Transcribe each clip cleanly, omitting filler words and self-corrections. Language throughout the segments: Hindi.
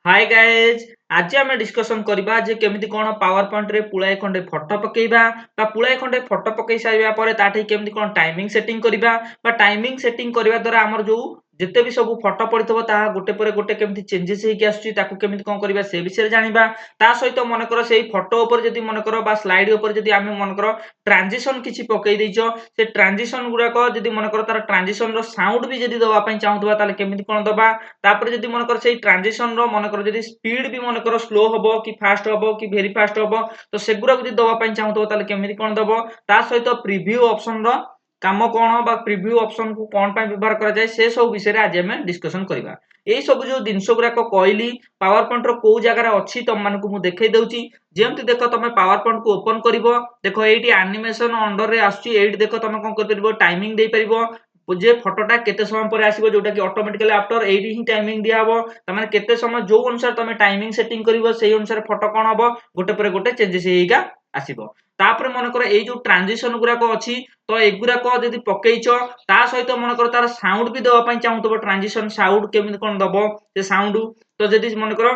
हाय गाइज आज आम डिस्कसन करबा जे केमिति कोन पावर पॉइंट रे पुलाय खंडे फोटो पकेइबा बा पुलाय खंडे फोटो पकेइ सारिबा परे ताठी केमिति कोन टाइमिंग सेटिंग करबा बा टाइमिंग सेटिंग करबा द्वारा हमर जो जेते भी सब फोटो पड़िथबो ता गोटे परे गोटे केमिति चेंजेस हेकि आसुची ताकू केमिति कोन करबा से विषय जानिबा ता सहित मन कर सेही फोटो ऊपर जदी मन कर बा स्लाइड ऊपर जदी आमे मन कर ट्रांजिशन किछि पकेइ दैछो से ट्रांजिशन गुडा को जदी मन कर तार ट्रांजिशन रो साउंड भी जदी दबा पई चाहुतबा ताले केमिति कोन दबा तापर जदी मन कर सेही ट्रांजिशन रो मन कर जदी स्पीड भी मन कर स्लो हबो कि फास्ट हबो कि भेरी फास्ट हबो तो सेगुरा जदी दबा पई चाहुतबो ताले केमिति कोन दबो ता सहित प्रीव्यू ऑप्शन रो काम कोन बा प्रीव्यू ऑप्शन को कोन पई व्यवहार करा जाय से सब विषय रे आज हम डिस्कशन करबा एई सब जो जिंस गुरा को कहली पावर पॉइंट रो को जगह रे अछि तम मानकु मु देखै दउची जेमति देखो तमे पावर पॉइंट को ओपन करिवो देखो एठी एनिमेशन अंडर रे आछी एठी देखो तमे कोन कर परिबो टाइमिंग दे परिबो जे फोटोटा केते समय पर आसीबो जोटा कि ऑटोमेटिकली आफ्टर एठी ही टाइमिंग दिया हबो तमाने केते समय जो अनुसार तमे टाइमिंग सेटिंग करिवो सेही अनुसार फोटो कोन हबो गोटे पर गोटे चेंजेस हेइका आसीबो तापर मन कर एई जो ट्रांजिशन गुरा को अछि तो एगुरा को जदी पकेइचो ता सहित मन कर तार साउंड भी दबा पई चाहुतबो ट्रांजिशन साउंड केमिति कोन दबो से साउंड तो जदी मन कर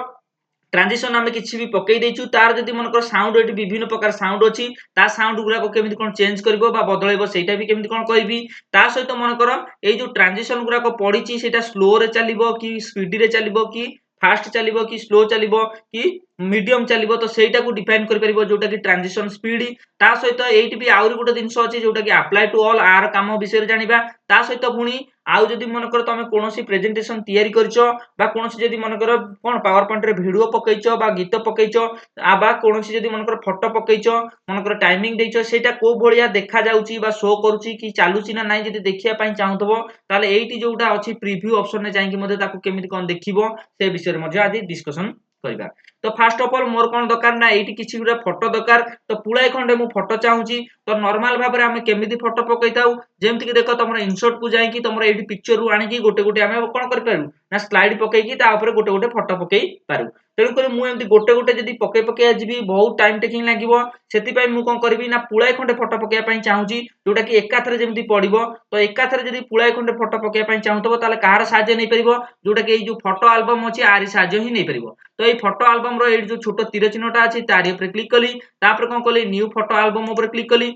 ट्रांजिशन आमे किछि भी पकेइ देइछु तार जदी मन कर साउंड एटी विभिन्न प्रकार साउंड अछि ता साउंड गुरा को केमिति कोन चेंज करबो बा बदलैबो सेटा भी केमिति कोन कहबी ता सहित मन कर एई जो ट्रांजिशन गुरा को पडिछि सेटा स्लो रे चलिबो कि स्पीड रे चलिबो कि फास्ट चलिबो कि स्लो चलिबो कि मीडियम चलिबो तो सेटा को डिफाइन कर परिबो जोटा कि ट्रांजिशन स्पीड ता सहित एइट भी आउरी गुटे दिनसो अछि जोटा कि अप्लाई टू ऑल आर काम विषय रे जानिबा ता सहित पुणी आउ जदी मन कर तमे कोनोसी प्रेजेंटेशन तयारी करछो बा कोनोसी जदी मन कर कोन पावर पॉइंट रे वीडियो पकेइचो बा गीत पकेइचो आ बा कोनोसी जदी मन कर फोटो पकेइचो मन कर टाइमिंग देइचो सेटा को भलिया देखा जाउची बा शो करूची कि चालुची ना नाही जदी देखिया पई चाहुतबो ताले एइटी जोटा अछि प्रीव्यू ऑप्शन ने जाईकी मध्ये ताकू केमिति कोन देखिबो से विषय रे मध्ये आज डिस्कशन करबा तो फर्स्ट ऑफ ऑल मोर कोन दरकार ना एइटी किछि गुरा फोटो दरकार तो पुलाय खंडे मु फोटो चाहूची तो नॉर्मल भाबरे हमें केमिति फोटो पकेइताउ जेमति कि देखो तमरा इंसर्ट को जाईकी तमरा एइटी पिक्चर रु आनी की गोटे गोटे हमें कोन कर पारु ना स्लाइड पकेइकी ता ऊपर गोटे गोटे फोटो पकेइ पारु तेणु करी मु एमति गोटे गोटे जदी पकेइ पकेइ आजिबी बहुत टाइम टेकिंग लागिवो सेति पई मु कोन करबी ना पुलाय खंडे फोटो पकेइ पई चाहूची जोटा कि एकाथरे जेमति पडिबो तो एकाथरे जदी पुलाय खंडे फोटो पकेइ पई चाहूतबो ताले कार साहाय्य नै परिबो जोटा कि एई जो फोटो एल्बम अछि आरी साहाय्य ही नै परिबो तो एई फोटो एल्बम रो एई जो छोटो तीर चिन्हटा अछि तारि ऊपर क्लिक कली तापर कोन कली न्यू फोटो एल्बम ऊपर क्लिक कली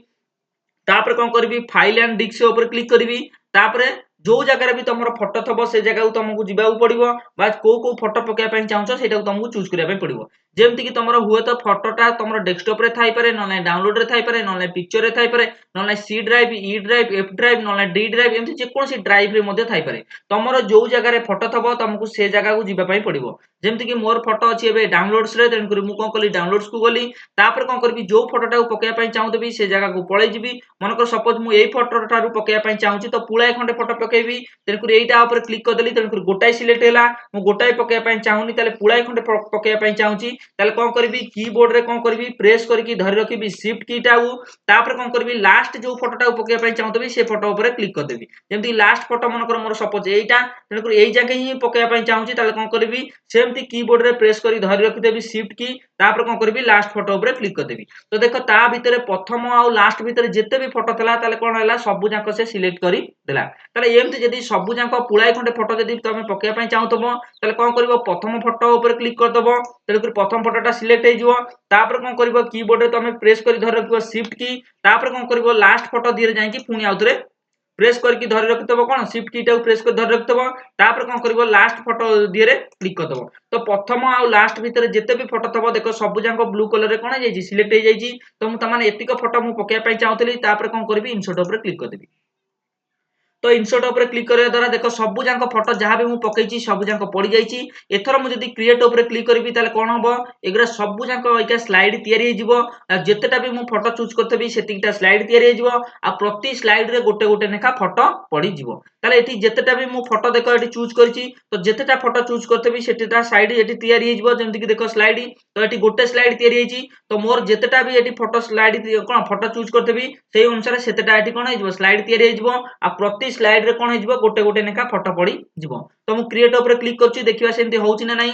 तापर कोन करबी फाइल एंड डिस्क ऊपर क्लिक करबी तापर जो जगह भी तुमरो फोटो थबो से जगह तुमको जिबाउ पड़िबो बा को फोटो पकेया पई चाहछो सेटा तुमको चूज करिया पई पड़िबो जेमति कि तुमरो हुए तो फोटोटा तुमरो डेस्कटॉप रे थाई पारे नले डाउनलोड रे थाई पारे नले पिक्चर रे थाई पारे नले C drive E drive F drive नले डी ड्राइव एमति जे कोनसी ड्राइव रे मध्ये थाई पारे तुमरो जो जगह रे फोटो थबो तुमको से जगह को जिबा पई पड़िबो जेमति कि मोर फोटो अछि एबे डाउनलोड्स रे तेन करी मु कोन कली डाउनलोड्स को गली तापर कोन करबी जो फोटोटा को पकेया पई चाहूतबी से जगह को पळै जिबी मनकर सपोज मु एई फोटो थारु पकेया पई चाहूची तो पुळाय खंडे फोटो पकेबी तेनकुरी एइटा ऊपर क्लिक कर देली तेनकुरी गोटाई सिलेक्ट हैला मु गोटाई पकेया पई चाहूनी ताले पुळाय खंडे पकेया पई चाहूची ताले कोन करबी कीबोर्ड रे कोन करबी प्रेस करके धरि रखिबी शिफ्ट की टाउ तापर कोन करबी लास्ट जो फोटोटा पकेया पई चाहूतबी से फोटो ऊपर क्लिक कर देबी जेमति लास्ट फोटो मनकर मोर सपोज एइटा तेनकुरी एई जगह ही पकेया पई चाहूची ताले कोन करबी सेमति कीबोर्ड रे प्रेस करी धरि रखि देबी शिफ्ट की तापर कोन करबी लास्ट फोटो ऊपर क्लिक कर देबी तो देखो ता भितरे प्रथम आ लास्ट भितरे जेते भी फोटो थला ताले कोन हैला सब जाक से सिलेक्ट करी देला ताले एमति जदी सब जाक पुळाय खंडे फोटो जदी तमे पकेया पई चाहतबो ताले कोन करबो प्रथम फोटो ऊपर क्लिक कर दबो तेरे कर प्रथम फोटोटा सिलेक्ट हे जिवो तापर कोन करबो कीबोर्ड रे तमे प्रेस करी धरि रखिबो शिफ्ट की तापर कोन करबो लास्ट फोटो दिरे जाईकी पुनी आउतरे प्रेस करके धरि रखितबो कोन शिफ्ट की टाउ प्रेस कर धरि रखितबो तापर कोन करबो लास्ट फोटो दिरे क्लिक कर दबो तो प्रथम आ लास्ट भितरे जेते भी फोटो थबो देखो सब जांको ब्लू कलर रे कोन जाईची सिलेक्ट हे जाईची तो मु तमाने एतिक फोटो मु पकेया पई चाहतली तापर कोन करबी इंसर्ट ऊपर क्लिक कर देबी तो इंसर्ट ऊपर क्लिक करबा द्वारा देखो सब जांको फोटो जहां भी मु पकेइची सब जांको पड़ी जाईची एथरो मु जदी क्रिएट ऊपर क्लिक करबी ताले कोन हबो एगरा सब जांको एका स्लाइड तयारी हे जिवो जेतेटा भी मु फोटो चूज करथबी सेतिकटा स्लाइड तयारी हे जिवो आ प्रति स्लाइड रे गोटे गोटे नेखा फोटो पड़ी जिवो ताले एठी जेतेटा भी मु फोटो देखो एठी चूज करची तो जेतेटा फोटो चूज करथबी सेतेटा साइड एठी तयारी हे जिवो जेमति कि देखो स्लाइड तो एठी गोटे स्लाइड तयारी हेची तो मोर जेतेटा भी एठी फोटो स्लाइड कोन फोटो चूज करथबी सेही अनुसार सेतेटा एठी कोन हे जिवो स्लाइड तयारी हे जिवो आ प्रति स्लाइड रे कोन हे जिवो गोटे गोटे नेखा फोटो पड़ी जिवो तो मु क्रिएट ऊपर क्लिक करची देखिबा सेमति होउची ना नाही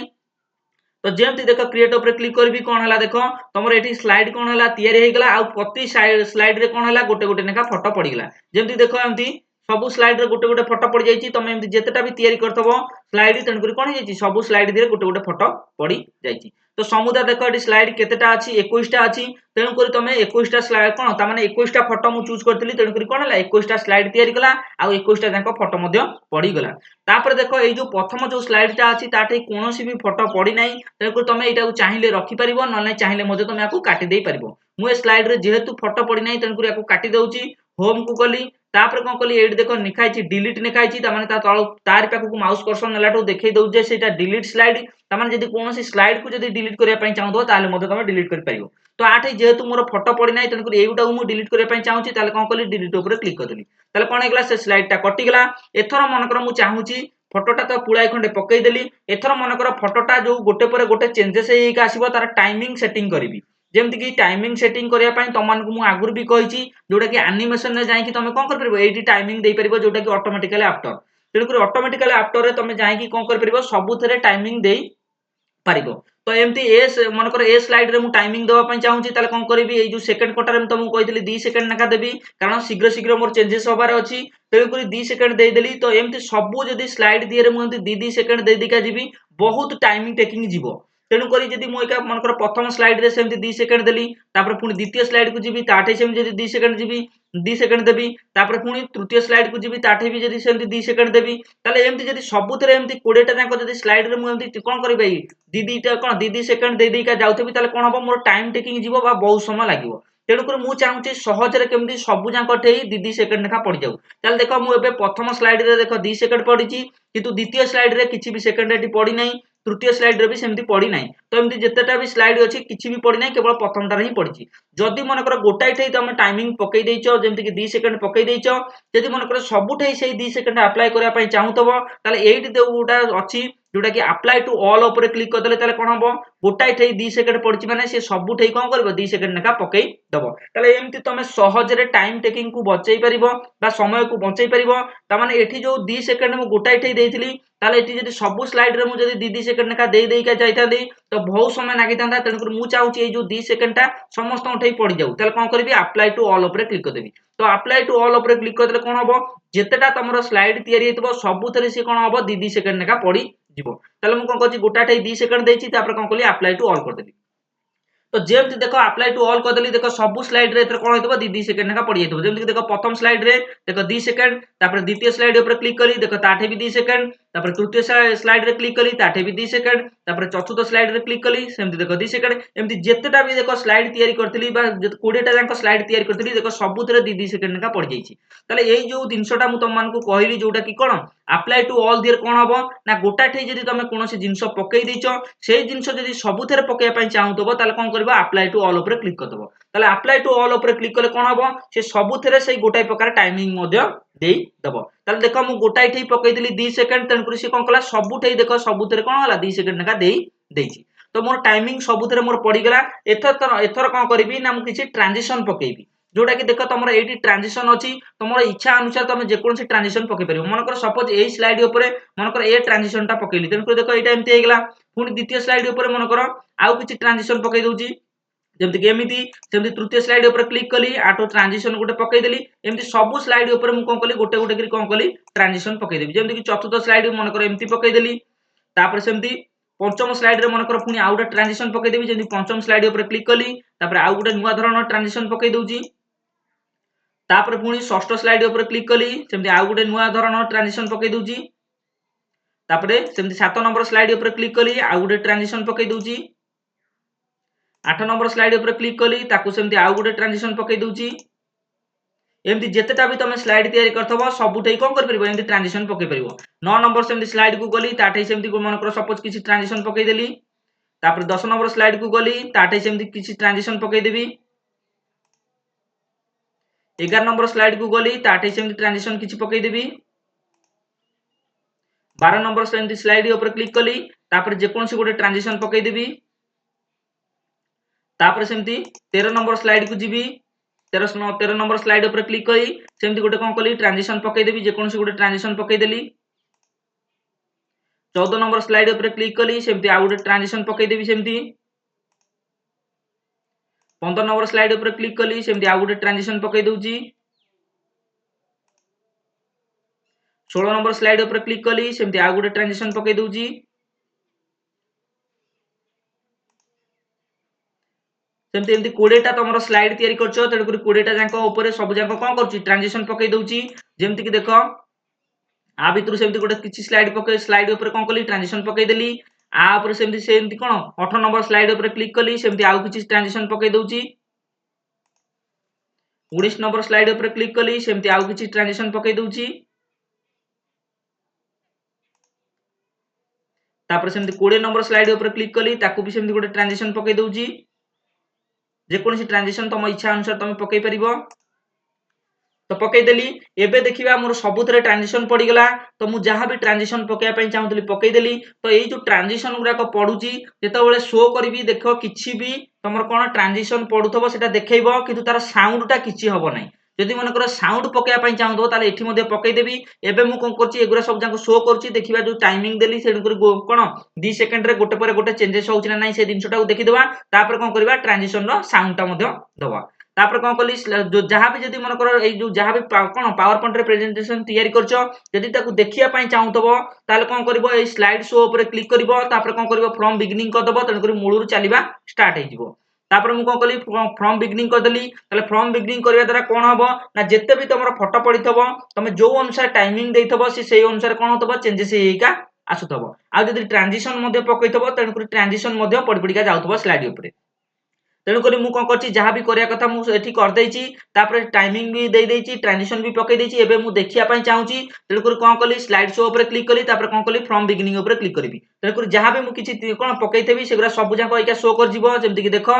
तो जेमति देखो क्रिएट ऊपर क्लिक करबी कोन हला देखो तमरो एठी स्लाइड कोन हला तयारी हे गेला आ प्रति स्लाइड रे कोन हला गोटे गोटे नेखा फोटो पड़ी गेला जेमति देखो एमति सबु स्लाइड रे गोटे गोटे फोटो पड़ जाइए तुम एमती जितेटा भी तैयारी करथबो स्लाइड तेणुक कौन है सबु स्लाइड दिए गोटे गोटे फोटो पड़ जाइए। तो समुदाय देख ये स्लाइड केतेटा अच्छी 21टा अच्छी तेणुक तुम 21टा स्लाइड कौन ताने 21टा फोटो मुझे चूज करी तेणुक कौन है 21टा स्लाइड तैयारी कला आ 21टा जाक फोटो पड़गला। तापर देख ये जो प्रथम जो स्लाइडटा अच्छी ताटे कौन भी फोटो पड़ी ना तेणुक तुम यहाँ चाहिए रखिपर ना चाहिए तुम यहाँ काटिदे पार। मुझे स्लाइड रे जेहेतु फोटो पड़ी ना तेणुक या काटी दउची होम को गली तापर कौन कली ये देख लिखाई डिलीट लिखाई तल तार पाखक माउस कर्सर नेलाठू देखई दउचे सेटा डिलीट स्लाइड तार जब कौन स्लाइड को डिलीट करने चाहूँ तुम डिलीट कर पार। तो आठ जेहेतु मोर फोटो पड़ी ना तेणुक युटा को डिलीट करने चाहूँगी कौन कली डिलीट उपर क्लिक करदेली कौन होगा से स्लाइडटा कटिगला। एथर मनकर मुझे चाहूँगी फोटोटा तो पुलाए खंडे पकईदेली एथर मनकर फोटोटा जो गोटे पर गोटे चेंजेस आसो तार टाइमिंग सेटिंग करी जमती कि टाइमिंग सेटिंग करने तुमको मुझे आगुरी भी कही जोटा कि एनिमेशन में जाकि तुम कौन कर टाइमिंग दे पार जोटा कि ऑटोमेटिकली आफ्टर तेणुक ऑटोमेटिकली आफ्टर तुम जाकि कौन कर सबुथ टाइमिंग दे पार। तो एमती मनकर ए स्लाइड रे मु टाइमिंग देवा चाहूँगी कौन करी जो सेकेंड कटार तुमको कही 2 सेकेंड नाका देवी कारण शीघ्र शीघ्र मोर चेंजेस हबार अच्छी तेणुक 2 सेकेंड देदेली। तो एमती सबू जदि स्लाइड दिए मुझे 2 सेकेंड देदेका जी बहुत टाइमिंग टेकिंग जीव तेणुक जदि मुझे मनकर प्रथम स्लाइड रे सेमती 2 सेकेंड देली पुणी द्वितीय स्लाइड को जी ताठे सेमती 2 सेकेंड जी 2 सेकेंड देवी पुणी तृतीय स्लाइड को जी ताठे भी जदि सेमती 2 सेकेंड देवी ताले एमती जदि सबुथरे एमती 20टा जाक जदि स्लाइड रे मु एमती कौन करी दीटा कौन दी सेकेंड दे देका जाउथबी ताले कोन हबो मोर टाइम टेकिंग जीवो बा बहुत समय लागिवो तेणुक मु चाहूँगी सहजरे केमती सबु जाक ठेई 2 सेकेंड लेखा पड़ जाऊ। ताले देख मु एबे प्रथम स्लाइड रे देख 2 सेकेंड पड़ी किंतु द्वितीय स्लाइड रे किछि भी सेकेंड एटी पड़ी नै तृतीय स्लाइड रे भी सेमती पड़ी नै। तो एमती जेतेटा भी स्लाइड अछि किछि भी पड़ी नै केवल प्रथमटा रे ही पड़ी। जदि मनकर गोटाई ठेई तुम टाइमिंग पकई देइचो जेमती कि 2 सेकेंड पकई देइचो जदि मनकर सबुठेई सेई 2 सेकेंड अप्लाई करबा पई चाहूतबो ताले एइट देउटा अछि जोटा कि अप्लाई टू ऑल ऊपर क्लिक करदेले ताले कोन हबो गोटाई ठेई 2 सेकेंड पड़छि माने से सबु ठेई कोन करबो 2 सेकेंड लेखा पकई दबो ताले एमती तमे सहजरे टाइम टेकिंग को बचई परिबो बा समय को बचई परिबो। ता माने एठी जो 2 सेकेंड मु गोटाई ठेई देइथिली ताले एठी जदि सबु स्लाइड रे मु जदि 2 सेकेंड लेखा देई देई का जाइतांदी तो बहुत समय लागि तांदा तेणुकर मु चाहूची ए जो 2 सेकेंड टा समस्त ठेई पड़ी जाऊ ताले कोन करबी अप्लाई टू ऑल ऊपर क्लिक कर देबी। तो अप्लाई टू ऑल ऊपर क्लिक कर देले कोन हबो जेतेटा तमरो स्लाइड तयारी हेतबो सबुथरे से कोन हबो 2 सेकेंड लेखा पड़ी जीवो ताले मु कोन करछि गोटा ठेई 2 सेकेंड देछि तापर कोन कली अप्लाई टू ऑल कर देबी। तो जेमती देख अप्लाई टू ऑल करदेली देख सबु स्लाइड रे कौन होइतबो 2 सेकेंड लेखा पड़ी जाइतबो जेमती देख प्रथम स्लाइड रे देख 2 सेकेंड तापर द्वितीय स्लाइड ऊपर क्लिक करी देख ताठे भी 2 सेकेंड तापर तृतीय स्लाइड रे क्लिक करी ताठे भी 2 सेकेंड तापर चतुर्थ स्लाइड रे क्लिक करी सेमती देख 2 सेकेंड एमती जेतेटा भी देख स्लाइड तयारी करथिली बा 20 टा जांक स्लाइड तयारी करथिली देख सबुथरे 2 सेकेंड लेखा पड़ी जाइछि। ताले एई जो जिंसटा मु तुम मानकु कहली जोटा कि कोन अप्लाई टू ऑल दियर कोन हबो ना गोटा ठेई जदि तमे कोनोसी जिंस पकई दिचो सेई जिंस जदि सबुथरे पकैया पई चाहूतबो ताले कोन करबो अप्लाई टू ऑल ऊपर क्लिक करदबो ताले अप्लाई टू ऑल ऊपर क्लिक करले कोन हबो से सबुथरे सेई गोटाई प्रकार टाइमिंग मध्य देई दबो। ताले देखो मु गोटाई ठेई पकई दिली 2 सेकेंड तेन करी से कोन कला सबुठेई देखो सबुथरे कोन होला 2 सेकेंड लेखा देई देइछि। तो मोर टाइमिंग सबुथरे मोर पड़ी गला एथर कोन करबी ना मु किछि ट्रांजिशन पकेइबी जोटा कि देख तुम ये ट्रांजिशन अच्छी तुम इच्छा अनुसार तुम जेकोसी ट्रांजिशन पकई पार मनकर सपोज यही स्लाइड उपरे मनकर ए ट्रांजिशन टा पकेली तेणुक देख यहाँ एमती होगा पुणी द्वितीय स्लाइड उपरे मनकर आउ किछि ट्रांजिशन पकई दउची जमती कि एमिति सेमती तृतीय स्लाइड ऊपर क्लिक कली आटो ट्रांजिशन गोटे पकई देली एमती सब स्लाइड ऊपर मु कोन कली गोटे गोटे करी कोन कली ट्रांजिशन पकई देबी जेमती कि चतुर्थ स्लाइड मनकर एमती पकई देली तापर सेमती पंचम स्लाइड रे मनकर पुणी आउ गोटे ट्रांजिशन पकई देबी जेमती पंचम स्लाइड ऊपर क्लिक कली तापर आउ गोटे नुवा धरण ट्रांजिशन पकई दउची तापर पुणी षष्ठ स्लाइड ऊपर क्लिक कली सेमती आउ गोटे नुवा धरण ट्रांजिशन पकई दउची तापर सेमती 7 नंबर स्लाइड ऊपर क्लिक कली आउ गोटे ट्रांजिशन पकई दउची 8 नंबर स्लाइड ऊपर क्लिक कली ताकू सेमती आउ गोटे ट्रांजिशन पकई दउची एमती जेतेटा भी तुम स्लाइड तयारी करथबो सबुठेई कोन कर परबो एमती ट्रांजिशन पकई परबो। 9 नंबर सेमती स्लाइड को गली ताठेई सेमती मनकर सपोज किछि ट्रांजिशन पकई देली तापर 10 नंबर स्लाइड को गली ताठेई सेमती किछि ट्रांजिशन पकई देबी 11 नंबर स्लाइड को गली ताठेई सेमती ट्रांजिशन किछि पकई देबी 12 नंबर सेमती स्लाइड ऊपर क्लिक कली तापर जेकोसी गोटे ट्रांजिशन पकई देबी तापर सेमती 13 नंबर स्लाइड को जीबी 13 नंबर स्लाइड ऊपर क्लिक करी सेमती गोटे कोन कली ट्रांजिशन पकई देबी जेकोसी गोटे ट्रांजिशन पकई देली 14 नंबर स्लाइड ऊपर क्लिक कली सेमती आउ गोटे ट्रांजिशन पकई देबी सेमती 15 नंबर स्लाइड ऊपर क्लिक कली सेमती आउ गोटे ट्रांजिशन पकई दउची 16 नंबर स्लाइड ऊपर क्लिक कली सेमती आ गोटे ट्रांजिशन पकई दउची सेमती एमती 20 टा तमरो स्लाइड तयारी करछो तेड करी 20 टा जांको ऊपर सब जांको कोन करछि ट्रांजिशन पकई दउची जेमती कि देखो आ भितरु सेमती गोटे किछि स्लाइड पकई स्लाइड ऊपर कोन कली ट्रांजिशन पकई देली आ ऊपर सेमती कोन 18 नंबर स्लाइड ऊपर क्लिक कली सेमती आउ किछि ट्रांजिशन पकई दउची 19 नंबर स्लाइड ऊपर क्लिक कली सेमती आउ किछि ट्रांजिशन पकई दउची तापर सेमती 20 नंबर स्लाइड ऊपर क्लिक कली ताकू भी सेमती गोटे ट्रांजिशन पकई दउची जे कोनसी ट्रांजिशन तम इच्छा अनुसार तमे पकई परिबो तो पकई देली एबे देखिबा मोर सबुतरे ट्रांजिशन पड़ी गला तो मु जहां भी ट्रांजिशन पकेया पई चाहूतली पकई देली तो एई जो ट्रांजिशन गुरा को पडुची जेतेबेले शो करबी देखो किछि भी तमर कोन ट्रांजिशन पडुथबो सेटा देखैबो किंतु तार साउंडटा किछि हबो नै जदि मन कर साउंड पकेया पई चाहूथबो ताले एठी मध्ये पकई देबी एबे मु कोन करची एगुरा सब जाको शो करची देखिबा जो टाइमिंग देली सेडु कर कोन 2 सेकंड रे गोटे पर गोटे चेंजेस होउची ना नै से दिनसटा देखि देबा तापर कोन करबा ट्रांजिशन रो साउंडटा मध्ये दबा तापर कोन कली जो जहां भी जदि मन कर ए जो जहां भी कोन पावर पॉइंट रे प्रेजेंटेशन तयारी करछो जदि ताकू देखिया पई चाहूथबो ताले कोन करबो ए स्लाइड शो ऊपर क्लिक करबो तापर कोन करबो फ्रॉम बिगिनिंग कर दबो तण करी मूलरू चलीबा स्टार्ट हे जिवो तापर मु कोन कली फ्रॉम बिगिनिंग कर देली ताले फ्रॉम बिगिनिंग करिया द्वारा कोन हबो ना जत्ते भी तमरो फोटो पडिथबो तमे जो अनुसार टाइमिंग देइथबो से सेही अनुसार कोन होतबो चेंजेस हेइका आसुथबो आ जदि ट्रांजिशन मध्ये पकइथबो तण करी ट्रांजिशन मध्ये पडी पडीका जाउथबो स्लाइड ऊपर तेणु करी मु कोन करछि जहां भी करिया कथा मु एठी कर देइछि तापर टाइमिंग भी देइ देइछि ट्रांजिशन भी पकई देइछि एबे मु देखिया पई चाहूछि तेणु करी कोन कली स्लाइड शो ऊपर क्लिक कली तापर कोन कली फ्रॉम बिगिनिंग ऊपर क्लिक करबी तेणु करी जहां भी मु किछि कोन पकईथेबी सेगुरा सब जाको एका शो कर जिवो जेमति कि देखो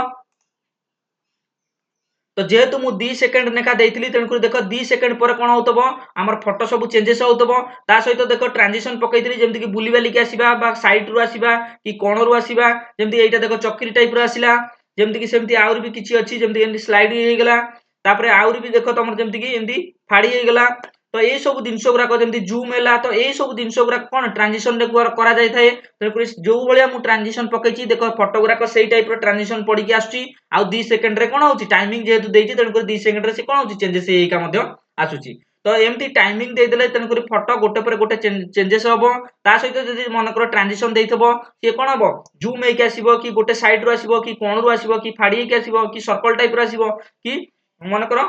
तो जेहेतु मु 2 सेकंड नेका देइथिली तेणु करी देखो 2 सेकंड पर कोन होतबो हमर फोटो सब चेंजेस होतबो ता सहित देखो ट्रांजिशन पकईथिली जेमति कि बुली बाली के आसीबा बा साइड रु आसीबा कि कोण रु आसीबा जेमति एटा देखो चक्री टाइप रो आसीला जेमति कि सेमति आउर भी किछि अछि जेमति एमति स्लाइड हे गेला तापरे आउर भी देखो तमर जेमति कि एमति फाडी हे गेला तो ए सब दिनस गुरा को जेमति जूम हैला तो ए सब दिनस गुरा कोन ट्रांजिशन रे करा जाय थाए तेणु करी जो भलिया मु ट्रांजिशन पकईछि देखो फोटो गुरा को सेही टाइप रो ट्रांजिशन पडी के आछी आ 2 सेकंड रे कोन होछि टाइमिंग जेहेतु देइछि तेणु करी 2 सेकंड रे से कोन होछि चेंजेस हेइका मध्ये आछुछि तो एमती टाइमिंग दे देले तेणु करी फोटो गोटे पर गोटे चेंजेस हबो ता सहित जदि मन कर ट्रांजिशन देइथबो से कोन हबो जूम हेइके आसीबो कि गोटे साइड रो आसीबो कि कोण रो आसीबो कि फाडी हेइके आसीबो कि सर्कल टाइप रो आसीबो कि मन कर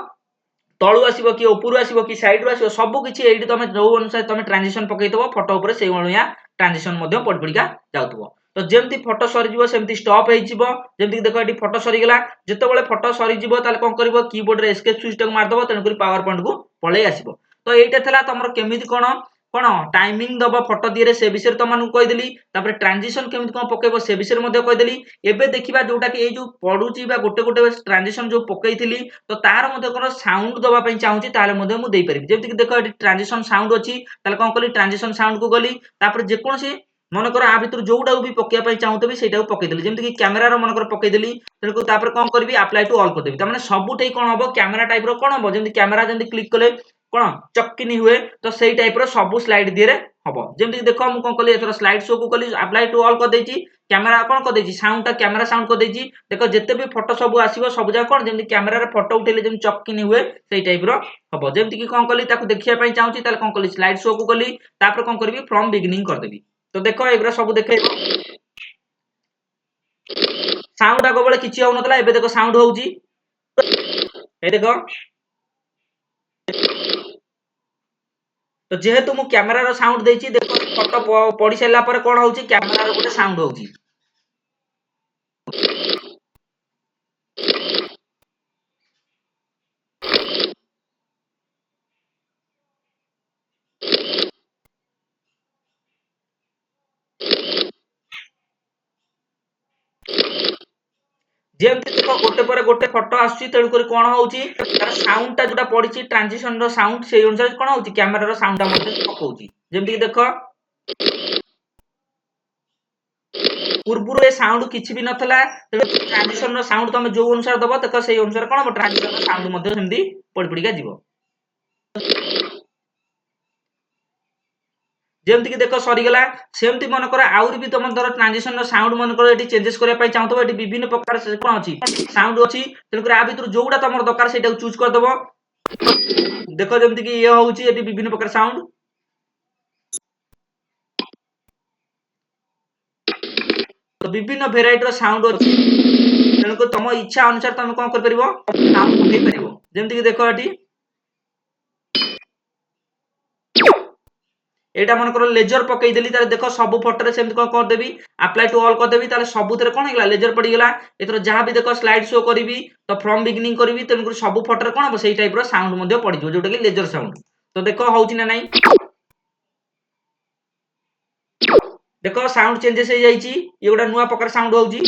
तळु आसीबो कि ऊपर आसीबो कि साइड रो आसीबो सब किछि एठी तमे जो अनुसार तमे ट्रांजिशन पकैतबो फोटो ऊपर सेही अनुया ट्रांजिशन मध्ये पड पडिका जाउतबो तो जेमती फोटो सरी जिवो सेमती स्टॉप हेइ जिवो जेमती देखो एठी फोटो सरी गेला जेतेबेले फोटो सरी जिवो ताले कोन करबो कीबोर्ड रे एस्केप स्विच टाको मार दबो तेनु करी पावर पॉइंट को पळै आसीबो तो एटा थला तमरो केमिति कोन कोन टाइमिंग दबो फोटो दिरे से विषय तमनु कहि देली तापर ट्रांजिशन केमिति कोन पकेबो से विषय मध्ये कहि देली एबे देखिबा जोटा कि ए जो पडुची बा गोटे गोटे ट्रांजिशन जो पकैथिली तो तार मध्ये कोन साउंड दबा पई चाहूची ताले मध्ये मु देई परिबि जेमति कि देखो एठी ट्रांजिशन साउंड अछि ताले कोन कली ट्रांजिशन साउंड को गली तापर जे कोनसी मन कर आ भितर जोउडा भी पकेया पई चाहूतबी सेटा पकई देली जेमति कि कैमरा रो मन कर पकई देली तेणु तापर कोन करबी अप्लाई टू ऑल कर देबी त माने सबुठे कोन हबो कैमरा टाइप रो कोन हबो जेमति कैमरा जेमति क्लिक कले कोन चक्किनी हुए तो सेही टाइप रो सब स्लाइड दिरे हबो जेमति देखो मु कोन कली एथरो स्लाइड शो को कली अप्लाई टू ऑल कर देछि कैमरा कोन कर देछि साउंड ता कैमरा साउंड कर देछि देखो जत्ते भी फोटो सब आसीबो सब जा कोन जेमति कैमरा रे फोटो उठेले जेम चक्किनी हुए सेही टाइप रो हबो जेमति कि कोन कली ताकू देखिया पई चाहूची ताले कोन कली स्लाइड शो को कली तापर कोन करबी फ्रॉम बिगिनिंग कर देबी तो देखो एगरा सब देखेइबो साउंड आगो बेले किछि हो नतला एबे देखो साउंड होउची ए देखो तो जेहेतु मु कैमरा रो साउंड देछि देखो फोटो पडी सैला पर कोन होउची कैमरा रो गोटे साउंड होउची जेमति देखो गोटे पर गोटे फोटो आछी तेणु करी कोन होउची तार साउंड ता जोटा पडिची ट्रांजिशन रो साउंड सेही अनुसार कोन होउची कैमरा रो साउंड ता मध्ये पकोउची जेमति देखो पूर्वरु ए साउंड किछि भी नथला तेणु ट्रांजिशन रो साउंड तमे जो अनुसार दबो देखो सेही अनुसार कोन हो ट्रांजिशन रो साउंड मध्ये सेमति पडी पडीका जिवो जेमति कि देखो सरी गेला सेमति मन कर आउर भी तुम धर ट्रांजिशन रो साउंड मन कर एठी चेंजेस करिया पई चाहतो एठी विभिन्न प्रकार से कोन अछि साउंड अछि तेनु कर आ भितर जोउडा तमर दरकार सेटा चूज कर दबो देखो जेमति कि ये होउची एठी विभिन्न प्रकार साउंड तो विभिन्न भेराइटर साउंड अछि तेणुकर तुम इच्छा अनुसार तुम कौन कर परिबो साउंड पकई परिबो जेमति कि देखो एटी एटा मन कर लेजर पकई देली ताले देखो सब फोटो रे सेमति कर देबी अप्लाई टू ऑल कर देबी ताले सबुतरे कोन हेला लेजर पड़ी गेला एतर जहां भी देखो स्लाइड शो करबी तो फ्रॉम बिगिनिंग करबी तेणुकर सब फोटो रे कोन हो सेही टाइप रो साउंड मध्ये पड़ी जो जोटा कि लेजर साउंड तो देखो होउची ना नाही देखो साउंड चेंजेस हो जाईची ये गोटा नुवा प्रकार साउंड होउची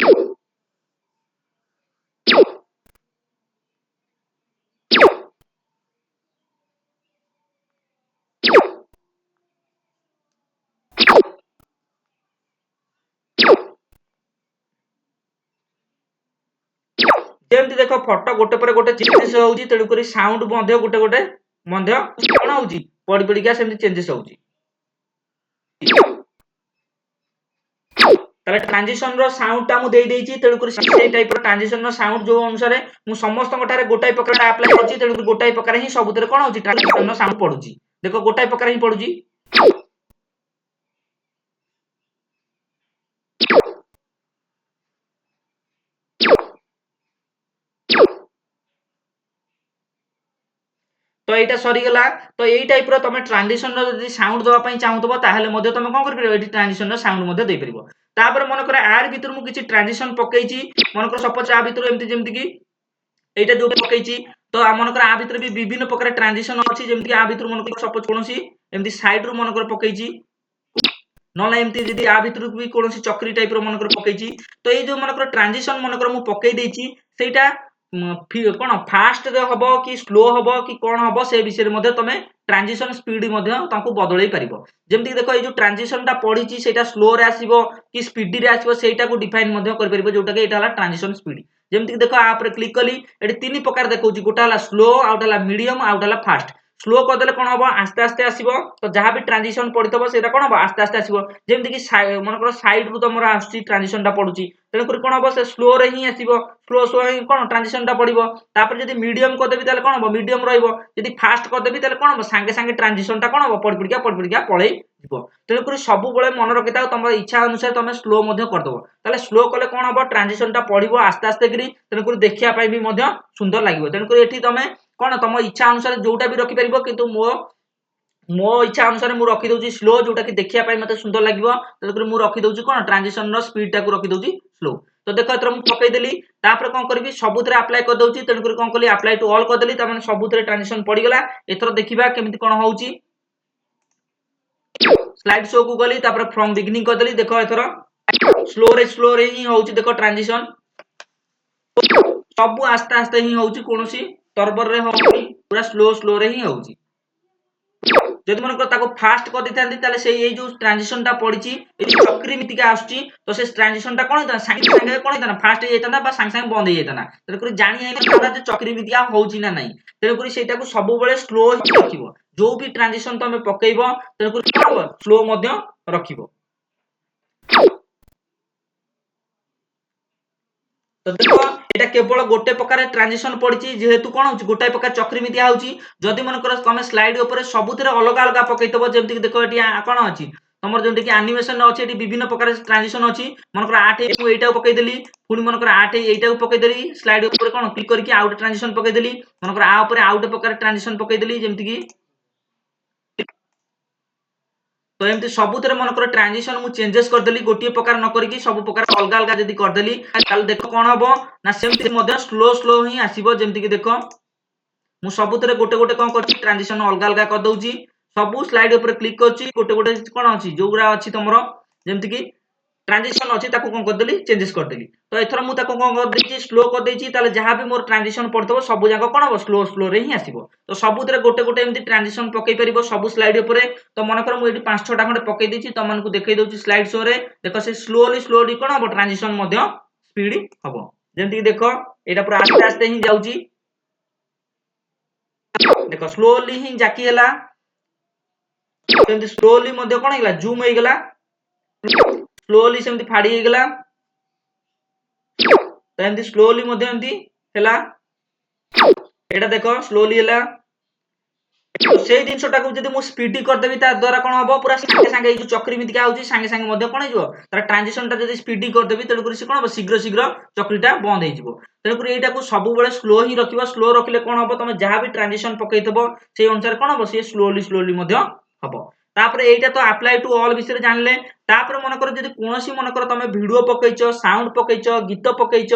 जेमति देखो फोटो गोटे पर गोटे चेंजेस होउची तेणु करी साउंड मध्ये गोटे गोटे मध्ये कोन होउची पड़ी पड़ी का सेमति चेंजेस होउची ताले ट्रांजिशन रो साउंड टा मु देई देइची तेणु करी सेही टाइप रो ट्रांजिशन रो साउंड जो अनुसार मु समस्त गोटारे गोटाई प्रकार अप्लाई करची तेणु करी गोटाई प्रकार ही सबुतरे कोन होउची ट्रांजिशन रो साउंड पडुची देखो गोटाई प्रकार ही पडुची तो एटा सरी गला तो एई टाइप रो तमे ट्रांजिशन रो जदी साउंड दवा पई चाहूतबो ताहेले मध्ये तमे कोन कर परिबो एटी ट्रांजिशन रो साउंड मध्ये देई परिबो तापर मन कर आर भीतर मु किछि ट्रांजिशन पकेइची मन कर सपोज आ भीतर एमति जेमति कि एटा जो पकेइची तो आ मन कर आ भीतर भी विभिन्न प्रकार ट्रांजिशन अछि जेमति आ भीतर मन कर सपोज कोनोसी एमति साइड रो मन कर पकेइची नला एमति जदी आ भीतर भी कोनोसी चक्री टाइप रो मन कर पकेइची तो एई जो मन कर ट्रांजिशन मन कर मु पकेइ देइची सेटा कोन फास्ट रे हबो कि स्लो हबो कि कोन हबो से विषय रे मध्ये तमे ट्रांजिशन स्पीड मध्ये तांको बदलई परिबो जेमति देखो ए जो ट्रांजिशन ता पढिची सेटा स्लो रे आसीबो कि स्पीड रे आसीबो सेटा को डिफाइन मध्ये कर परिबो जोटा के एटा हला ट्रांजिशन स्पीड जेमति देखो आ पर क्लिक कली एटी तीन प्रकार देखौची गोटा हला स्लो आउटा हला मीडियम आउटा हला फास्ट स्लो कर देले कोन हबो आस्ते आस्ते आसीबो तो जहां भी ट्रांजिशन पडितबो सेटा कोन हबो आस्ते आस्ते आसीबो जेमति कि मन कर साइड रु तमरा आसी ट्रांजिशन ता पडुची तेन कर कोन हबो से स्लो रे ही आसीबो स्लो स्लो ही कोन ट्रांजिशन ता पडिबो तापर जदी मीडियम कर देबी ताले कोन हबो मीडियम रहइबो जदी फास्ट कर देबी ताले कोन हबो संगे संगे ट्रांजिशन ता कोन हबो पडपडिका पळेई जिवो तेन कर सब बेले मन रखिताओ तमर इच्छा अनुसार तमे स्लो मध्ये कर दबो ताले स्लो कले कोन हबो ट्रांजिशन ता पडिबो आस्ते आस्ते करी तेन कर देखिया पई भी मध्ये सुंदर लागिबो तेन कर एठी तमे कोन तम इच्छा अनुसार जोटा भी रखि परिबो किंतु मो इच्छा अनुसार मु रखि दउची स्लो जोटा कि देखिया पई मते सुंदर लागिबो तेकर मु रखि दउची कोन ट्रांजिशन रो स्पीड टा को रखि दउची स्लो तो देखो एतर मु पकई देली तापर कोन करबी सबुतरे अप्लाई कर दउची तेकर कोन कली अप्लाई टू ऑल कर देली त माने सबुतरे ट्रांजिशन पड़ी गेला एतर देखिबा केमिति कोन होउची स्लाइड शो को गली तापर फ्रॉम बिगिनिंग कर देली देखो एतर स्लो रे ही होउची देखो ट्रांजिशन सब आस्ते आस्ते ही होउची कोनोसी टर्बर रे होउची पूरा स्लो रे ही होउची जदि मन को ताको फास्ट कर दिथांती ताले से ए जो ट्रांजिशन ता पडिची ए चक्री मितिका आछी तो से ट्रांजिशन ता कोन होता संगे संगे कोन होता फास्ट हे जाता बा संगे संगे बंद हे जाता तेरे करी जानि हे कि जे चक्री मितिका होउची ना नाही तेरे करी सेटा को सब बेले स्लो ही रखिबो जो भी ट्रांजिशन तमे पकेइबो तेरे करी स्लो मध्ये रखिबो तो देखो एटा केवल गोटे प्रकार ट्रांजिशन पड़िची जेहेतु कोन होची गोटाय प्रकार चक्री मितिया होची जदि मन कर तमे स्लाइड ऊपर सबुतरे अलग अलग पकेइतबो जेमति देखो एटी कोन होची तमर जेमति कि एनिमेशन अछि एटी विभिन्न प्रकार ट्रांजिशन अछि मन कर 8 मु एटा पकेइ देली पुनी मन कर 8 एटा पकेइ देली स्लाइड ऊपर कोन क्लिक करके आउट ट्रांजिशन पकेइ देली मन कर आ ऊपर आउट प्रकार ट्रांजिशन पकेइ देली जेमति कि तो एमती सबुतरे मन कर ट्रांजिशन मु चेंजेस कर देली गोटिए प्रकार न करिकि सब प्रकार अलग अलग जदी कर देली ताल देखो कोन हबो ना सेमती मध्ये स्लो ही आसीबो जेमति कि देखो मु सबुतरे गोटे गोटे कोन करछि ट्रांजिशन अलग अलग कर दउची सब स्लाइड ऊपर क्लिक करछि गोटे गोटे कोन अछि जोगुरा अछि तमरो जेमति कि ट्रांजिशन अछि ताको कोन कर देली चेंजेस कर देली तो एथर मु ताको कोन कर देछि स्लो कर देछि ताले जहां भी मोर ट्रांजिशन पड़तबो सब जाको कोन हबो स्लो रे ही आसीबो तो सबुतरे गोटे गोटे एमती ट्रांजिशन पकई परिबो सब स्लाइड ऊपर तो मन कर मु एठी 5 6 टा खंडे पकई देछि त मानकु देखै दउछि स्लाइड शो रे देखो से स्लोली कोन हबो ट्रांजिशन मध्ये स्पीड हबो जेमति कि देखो एटा पूरा आस्ते आस्ते ही जाउछि देखो स्लोली ही जाकी हैला सेमति स्लोली मध्ये कोन हैला जूम होई गेला स्लोली सेमति फाडी होई गेला तो एमति स्लोली मध्ये एमति हैला एटा देखो स्लोली हैला तो ସେଇ ଜିନିଷଟାକୁ ଯଦି ମୁଁ ସ୍ପିଡି କରିଦେବି ତା ଦ୍ୱାରା କଣ ହବ ପୁରା ସାଙ୍ଗେ ସାଙ୍ଗେ ଏଇ ଯୋଉ ଚକ୍ରୀ ଏମିତିକା ହଉଛି ସାଙ୍ଗେ ସାଙ୍ଗେ ମଧ୍ୟ କଣ ହେଇଯିବ ତାର ଟ୍ରାନଜିସନଟା ଯଦି ସ୍ପିଡି କରିଦେବି ତେଣୁକରି ସେ କଣ ହବ ଶୀଘ୍ର ଶୀଘ୍ର ଚକ୍ରୀଟା ବନ୍ଦ ହେଇଯିବ। ତେଣୁକରି ଏଇଟାକୁ ସବୁବେଳେ ସ୍ଲୋ ହିଁ ରଖିବ। ସ୍ଲୋ ରଖିଲେ କଣ ହବ ତମେ ଯାହା ବି ଟ୍ରାନଜିସନ ପକେଇଥିବ ସେଇ ଅନୁସାରେ କଣ ହବ ସିଏ ସ୍ଲୋଲି ସ୍ଲୋଲି ମଧ୍ୟ ହବ। ତାପରେ ଏଇଟା ତ ଆପ୍ଲାଏ ଟୁ ଅଲ୍ ବିଷୟରେ ଜାଣିଲେ। ତାପରେ ମନେକର ଯଦି କୌଣସି ମନେକର ତମେ ଭିଡିଓ ପକେଇଛ, ସାଉଣ୍ଡ ପକେଇଛ, ଗୀତ ପକେଇଛ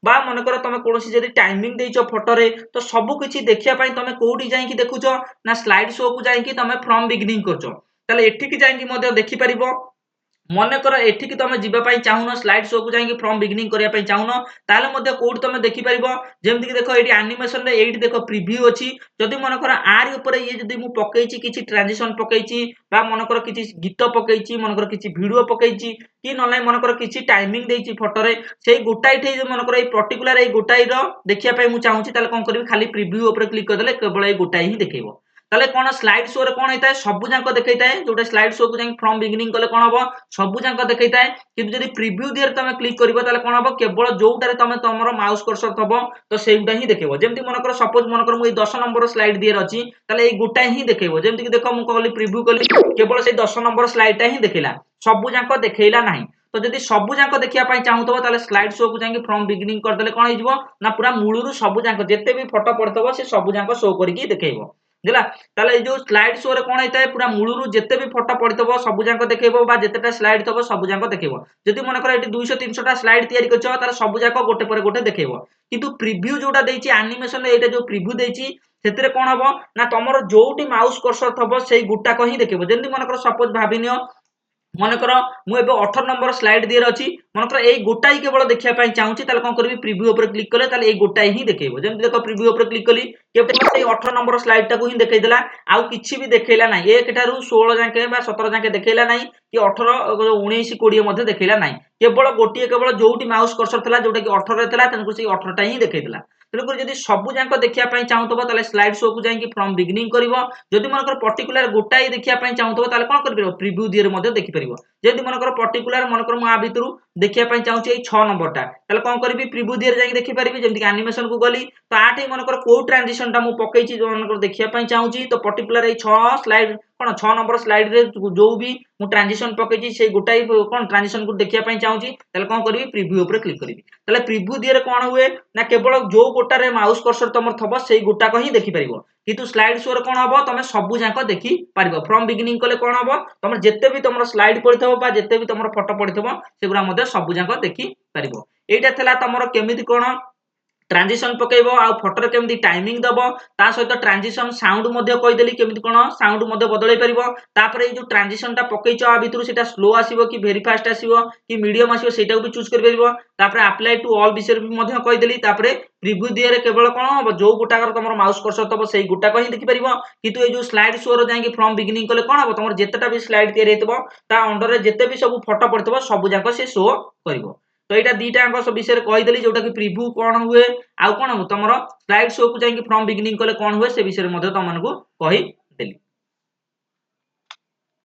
ବା ମନେକର ତମେ କୌଣସି ଯଦି ଟାଇମିଂ ଦେଇଛ ଫଟୋରେ ତ ସବୁ କିଛି ଦେଖିବା ପାଇଁ ତମେ କୋଉଠି ଯାଇକି ଦେଖୁଛ ନା ସ୍ଲାଇଡ ଶୋ କୁ ଯାଇକି ତମେ ଫ୍ରମ ବିଗିନିଂ କରୁଛ। ତାହେଲେ ଏଠିକି ଯାଇକି ମଧ୍ୟ ଦେଖିପାରିବ। ମନେକର ଏଠିକି ତମେ ଯିବା ପାଇଁ ଚାହୁଁନ ସ୍ଲାଇଡ ଶୋ କୁ ଯାଇକି ଫ୍ରମ ବିଗିନିଂ କରିବା ପାଇଁ ଚାହୁଁନ ତାହେଲେ ମଧ୍ୟ କୋଉଠି ତମେ ଦେଖିପାରିବ ଯେମିତି କି ଦେଖ ଏଇଠି ଆନିମେସନରେ ଏଇଠି ଦେଖ ପ୍ରିଭ୍ୟୁ ଅଛି। ଯଦି ମନେକର ଆରି ଉପରେ ଇଏ ଯଦି ମୁଁ ପକେଇଛି କିଛି ଟ୍ରାନଜିସନ ପକେଇଛି ବା ମନେକର କିଛି ଗୀତ ପକେଇଛି, ମନେକର କିଛି ଭିଡିଓ ପକେଇଛି କି ନହେଲେ ମନେକର କିଛି ଟାଇମିଂ ଦେଇଛି ଫଟୋରେ ସେଇ ଗୋଟାଇ ଠି ମନେକର ଏଇ ପର୍ଟିକୁଲାର ଏଇ ଗୋଟାଇର ଦେଖିବା ପାଇଁ ମୁଁ ଚାହୁଁଛି ତାହେଲେ କଣ କରିବି ଖାଲି ପ୍ରିଭ୍ୟୁ ଉପରେ କ୍ଲିକ୍ କରିଦେଲେ କେବଳ ଏଇ ଗୋଟାଇ ହିଁ ଦେଖେଇବ। ତାହେଲେ କଣ ସ୍ଲାଇଡ ଶୋରେ କଣ ହେଇଥାଏ ସବୁ ଯାକ ଦେଖେଇଥାଏ। ଯୋଉଟା ସ୍ଲାଇଡ ଶୋ କୁ ଯାଇକି ଫ୍ରମ ବିଗିନିଂ କଲେ କଣ ହବ ସବୁ ଯାକ ଦେଖେଇଥାଏ। କିନ୍ତୁ ଯଦି ପ୍ରିଭ୍ୟୁ ଦିହରେ ତମେ କ୍ଲିକ୍ କରିବ ତାହେଲେ କଣ ହବ କେବଳ ଯୋଉଟାରେ ତମେ ତମର ମାଉସ କର୍ସର ଥବ ତ ସେଇଗୁଟା ହିଁ ଦେଖେଇବ। ଯେମିତି ମନେକର ସପୋଜ ମନେକର ମୁଁ ଏଇ 10 ନମ୍ବର ସ୍ଲାଇଡ ଦିହରେ ଅଛି ତାହେଲେ ଏଇ ଗୋଟାଏ ହିଁ ଦେଖେଇବ। ଯେମିତି କି ଦେଖ ମୁଁ କଲି ପ୍ରିଭ୍ୟୁ କଲି କେବଳ ସେଇ 10 ନମ୍ବର ସ୍ଲାଇଡଟା ହିଁ ଦେଖେଇଲା, ସବୁ ଯାକ ଦେଖେଇଲା ନାହିଁ। ତ ଯଦି ସବୁ ଯାକ ଦେଖିବା ପାଇଁ ଚାହୁଁଥିବ ତାହେଲେ ସ୍ଲାଇଡ ଶୋ କୁ ଯାଇକି ଫ୍ରମ ବିଗିନିଂ କରିଦେଲେ କଣ ହେଇଯିବ ନା ପୁରା ମୂଳରୁ ସବୁ ଯାକ ଯେତେ ବି ଫଟୋ ପଡିଥିବ ସେ ସବୁ ଯାକ ଶୋ କରିକି ଦେଖେଇବ। ହେଲା ତାହେଲେ ଏଇ ଯୋଉ ସ୍ଲାଇଡ ଶୋ ରେ କଣ ହେଇଥାଏ ପୁରା ମୂଳରୁ ଯେତେ ବି ଫଟୋ ପଡିଥିବ ସବୁ ଯାକ ଦେଖେଇବ ବା ଯେତେଟା ସ୍ଲାଇଡ ଥିବ ସବୁ ଯାକ ଦେଖେଇବ। ଯଦି ମନେକର ଏଠି 200 300 ଟା ସ୍ଲାଇଡ ତିଆରି କରିଛ ତାହେଲେ ସବୁ ଯାକ ଗୋଟେ ପରେ ଗୋଟେ ଦେଖେଇବ। କିନ୍ତୁ ପ୍ରିଭ୍ୟୁ ଯୋଉଟା ଦେଇଛି ଆନିମେସନ ଏଇଟା ଯୋଉ ପ୍ରିଭ୍ୟୁ ଦେଇଛି ସେଥିରେ କଣ ହବ ନା ତମର ଯୋଉଠି ମାଉସ କର୍ସର ଥବ ସେଇ ଗୋଟାକ ହିଁ ଦେଖେଇବ। ଯେମିତି ମନେକର ସପୋଜ ଭାବିନିଅ ମନେକର ମୁଁ ଏବେ 18 ନମ୍ବର ସ୍ଲାଇଡ ଦିହରେ ଅଛି ମନେକର ଏଇ ଗୋଟାଇ କେବଳ ଦେଖିବା ପାଇଁ ଚାହୁଁଛି ତାହେଲେ କଣ କରିବି ପ୍ରିଭ୍ୟୁ ଉପରେ କ୍ଲିକ୍ କଲେ ତାହେଲେ ଏଇ ଗୋଟାଇ ହିଁ ଦେଖେଇବ। ଯେମିତି ଦେଖ ପ୍ରିଭ୍ୟୁ ଉପରେ କ୍ଲିକ୍ କଲି କେବଳ ସେଇ 18 ନମ୍ବର ସ୍ଲାଇଡ ଟାକୁ ହିଁ ଦେଖେଇଦେଲା ଆଉ କିଛି ବି ଦେଖେଇଲା ନାହିଁ। 1 ଠାରୁ 16 ଯାକେ ବା 17 ଯାକେ ଦେଖେଇଲା ନାହିଁ କି 18 19 20 ମଧ୍ୟ ଦେଖେଇଲା ନାହିଁ। କେବଳ ଗୋଟିଏ କେବଳ ଯୋଉଠି ମାଉସ କର୍ସର ଥିଲା ଯୋଉଟା କି 18 ରେ ଥିଲା ତେଣୁ ସେଇ 18 ଟା ହିଁ ଦେଖେଇଥିଲା। ତେଣୁକରି ଯଦି ସବୁ ଯାକ ଦେଖିବା ପାଇଁ ଚାହୁଁଥିବ ତାହେଲେ ସ୍ଲାଇଡ ଶୋ କୁ ଯାଇକି ଫ୍ରମ ବିଗିନିଂ କରିବ। ଯଦି ମନେକର ପର୍ଟିକୁଲାର ଗୋଟାଏ ଦେଖିବା ପାଇଁ ଚାହୁଁଥିବ ତାହେଲେ କଣ କରିପାରିବ ପ୍ରିଭ୍ୟୁ ଦିହରେ ମଧ୍ୟ ଦେଖିପାରିବ। ଯେମିତି ମନେକର ପର୍ଟିକୁଲାର ମନେକର ମୁଁ ଆ ଭିତରୁ ଦେଖିବା ପାଇଁ ଚାହୁଁଛି ଏଇ 6 ନମ୍ବରଟା ତାହେଲେ କଣ କରିବି ପ୍ରିଭ୍ୟୁ ଦିହରେ ଯାଇକି ଦେଖିପାରିବି। ଯେମିତି ଆନିମେସନ କୁ ଗଲି ତ ଆଠି ମନେକର କୋଉ ଟ୍ରାନଜିସନ ଟା ମୁଁ ପକେଇଛି ମନେକର ଦେଖିବା ପାଇଁ ଚାହୁଁଛି ତ ପର୍ଟିକୁଲାର ଏଇ 6 ସ୍ଲାଇଡ କଣ 6 ନମ୍ବର ସ୍ଲାଇଡ ରେ ଯୋଉ ବି ମୁଁ ଟ୍ରାନଜିସନ ପକେଇଛି ସେଇ ଗୋଟାଇ କଣ ଟ୍ରାନଜିସନ କୁ ଦେଖିବା ପାଇଁ ଚାହୁଁଛି ତାହେଲେ କଣ କରିବି ପ୍ରିଭ୍ୟୁ ଉପରେ କ୍ଲିକ୍ କରିବି। ତାହେଲେ ପ୍ରିଭ୍ୟୁ ଦିହରେ କଣ ହୁଏ ନା କେବଳ ଯୋଉ ଗୋଟାରେ ମାଉସ କର୍ସର ତମର ଥବ ସେଇ ଗୋଟାକ ହିଁ ଦେଖିପାରିବ। କିନ୍ତୁ ସ୍ଲାଇଡ ଶୋ ରେ କଣ ହବ ତମେ ସବୁ ଯାକ ଦେଖି ପାରିବ। ଫ୍ରମ ବିଗିନିଂ କଲେ କଣ ହବ ତମର ଯେତେ ବି ତମର ସ୍ଲାଇଡ ପଡିଥିବ ବା ଯେତେ ବି ତମର ଫଟୋ ପଡିଥିବ ସେଗୁଡା ମଧ୍ୟ ସବୁ ଯାକ ଦେଖି ପାରିବ। ଏଇଟା ଥିଲା ତମର କେମିତି କଣ ଟ୍ରାନଜିସନ ପକେଇବ ଆଉ ଫଟୋରେ କେମିତି ଟାଇମିଂ ଦବ ତା ସହିତ ଟ୍ରାନଜିସନ ସାଉଣ୍ଡ ମଧ୍ୟ କହିଦେଲି କେମିତି କଣ ସାଉଣ୍ଡ ମଧ୍ୟ ବଦଳେଇ ପାରିବ। ତାପରେ ଏଇ ଯୋଉ ଟ୍ରାନଜିସନ ଟା ପକେଇଛ ଆ ଭିତରୁ ସେଟା ସ୍ଲୋ ଆସିବ କି ଭେରି ଫାଷ୍ଟ ଆସିବ କି ମିଡିୟମ ଆସିବ ସେଇଟାକୁ ବି ଚୁଜ କରିପାରିବ। ତାପରେ ଆପ୍ଲାଏ ଟୁ ଅଲ୍ ବିଷୟରେ ବି ମଧ୍ୟ କହିଦେଲି। ତାପରେ ପ୍ରିଭ୍ୟୁ ଦିହରେ କେବଳ କଣ ହବ ଯୋଉ ଗୋଟାକର ତମର ମାଉସ କର୍ସର ଥବ ସେଇ ଗୋଟାକ ହିଁ ଦେଖିପାରିବ। କିନ୍ତୁ ଏଇ ଯୋଉ ସ୍ଲାଇଡ ଶୋ ର ଯାଇକି ଫ୍ରମ ବିଗିନିଂ କଲେ କଣ ହବ ତମର ଯେତେଟା ବି ସ୍ଲାଇଡ ତିଆରି ହେଇଥିବ ତା ଅଣ୍ଡରରେ ଯେତେ ବି ସବୁ ଫଟୋ ପଡିଥିବ ସବୁ ଯାକ ସେ ଶୋ କରିବ। ତ ଏଇଟା ଦିଟାଙ୍କ ବିଷୟରେ କହିଦେଲି ଯୋଉଟା କି ପ୍ରିଭ୍ୟୁ କଣ ହୁଏ ଆଉ କଣ ତମର ସ୍ଲାଇଡ ଶୋ କୁ ଯାଇକି ଫ୍ରମ ବିଗିନିଂ କଲେ କଣ ହୁଏ ସେ ବିଷୟରେ ମଧ୍ୟ ତମମାନଙ୍କୁ କହି